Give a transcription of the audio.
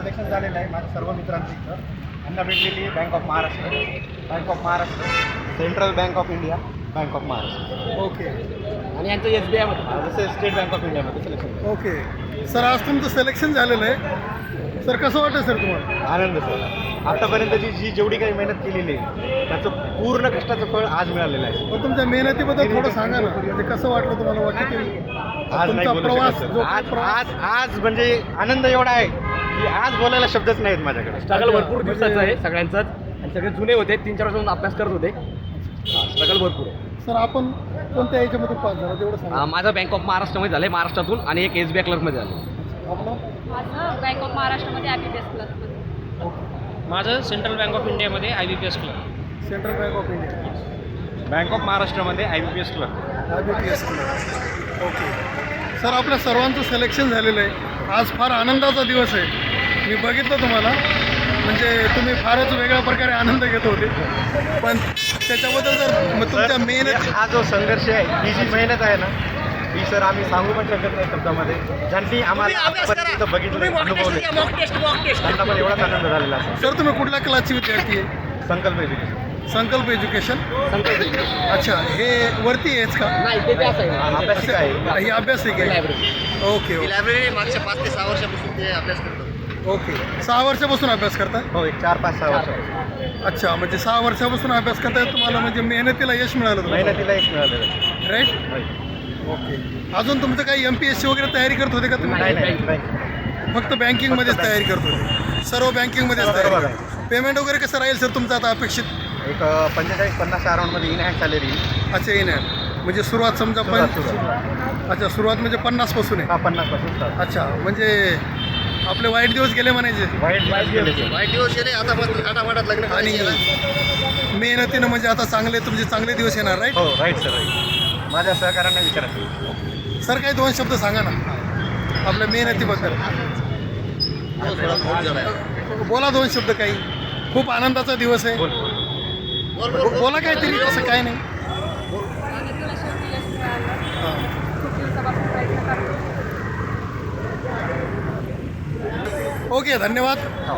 Selection झालेलं आहे माझ्या सर्व मित्रांचं इथं. यांना भेटलेली आहे bank of Maharashtra, central bank of India, bank of Maharashtra. Okay आणि यांचं SBI मध्ये जसं स्टेट बँक ऑफ इंडियामध्ये सिलेक्शन. ओके सर, आज तुमचं सिलेक्शन झालेलं आहे. सर कसं वाटतं सर तुम्हाला? आनंद सर. आतापर्यंतची जेवढी काही मेहनत केलेली आहे त्याचं पूर्ण कष्टाचं फळ आज मिळालेलं आहे. पण तुमच्या मेहनतीबद्दल थोडं सांगा ना, म्हणजे कसं वाटलं तुम्हाला? वाटतं आज नाही तुमचा बोलू प्रवास शकत, जो सर. आज प्रवास आज आज म्हणजे आनंद एवढा आहे की आज बोलायला शब्दच नाहीत माझ्याकडे. स्ट्रगल भरपूर म्हणजे- दिवसाचं आहे सगळ्यांचाच, आणि सगळे जुने होते, 3-4 वर्षापासून अभ्यास करत होते. स्ट्रगल भरपूर आहे. सर आपण कोणत्या याच्यामधून पास झाला तेवढं सांगा. माझं बँक ऑफ महाराष्ट्रामध्ये झालं आहे, महाराष्ट्रातून, आणि एक SBI क्लर्कमध्ये झालं. आपलं माझं बँक ऑफ महाराष्ट्रामध्ये IBPS क्लर्कमध्ये. माझं सेंट्रल बँक ऑफ इंडियामध्ये IBPS clerk. Central bank of India, bank of महाराष्ट्रामध्ये IBPS clerk. IBPS clerk. Okay sir, आपल्या सर्वांचं सिलेक्शन झालेलं आहे. आज फार आनंदाचा दिवस आहे. मी बघितलं तुम्हाला, म्हणजे तुम्ही फारच वेगळ्या प्रकारे आनंद घेत होते. पण त्याच्याबद्दल जर मग तुमच्या मेहनत हा जो संघर्ष आहे, ही जी मेहनत आहे ना, ही सर आम्ही सांगू पण शकत नाही शब्दामध्ये. ज्यांनी आम्हाला आतापर्यंत बघितलं, अनुभवले, त्यांना पण एवढाच आनंद झालेला असेल. सर, तुम्ही कुठल्या क्लासचे विद्यार्थी आहे? संकल्प एज्युकेशन. संकल्प एज्युकेशन. संकल्प अच्छा, हे वरती आहेच का? नाही, ते असं आहे. अभ्यासिका आहे. ही अभ्यासिक आहे. लायब्ररी. ओके ओके लायब्ररी मागच्या 5 ते 6 वर्षापासून ते अभ्यास करतो. ओके. 6 वर्षापासून अभ्यास करताय? हो, एक 4-5-6 वर्ष अच्छा, म्हणजे 6 वर्षापासून अभ्यास करताय तुम्हाला, म्हणजे मेहनतीला यश मिळालं तुम्हाला, मेहनतीला एक मिळालेलं आहे. राईट? ओके. अजून तुमचं काही MPSC वगैरे तयारी करत होते का तुम्ही? नाही नाही. फक्त बँकिंगमध्येच तयारी करत होते? सर्व बँकिंगमध्येच सर्व तयारी. पेमेंट वगैरे कसं राहील सर तुमचं आता अपेक्षित? एक 45-50 अराउंडमध्ये इन हँड सॅलरी. अच्छा, येईल म्हणजे सुरुवात समजा अच्छा, सुरुवात म्हणजे 50 पासून आहे. 50 पासून start. अच्छा, म्हणजे आपले वाईट दिवस गेले म्हणायचे. वाईट गेले ते. वाईट दिवस गेले, आता मस्त थाटामाटात लग्न आणि मेहनतीनं म्हणजे आता तुमचे चांगले दिवस येणार, राईट? हो, राईट सर, राईट. माझ्या सहकार्यांना विचारा. सर, काही 2 शब्द सांगा ना आपल्या मेहनतीबद्दल. बोला 2 शब्द काही. खूप आनंदाचा दिवस आहे. बोला काहीतरी, असं काय नाही. आणि तुला शेवटी यश मिळालं. हां. खूप दिवसापासून प्रयत्न करतो. ओके, धन्यवाद. हो.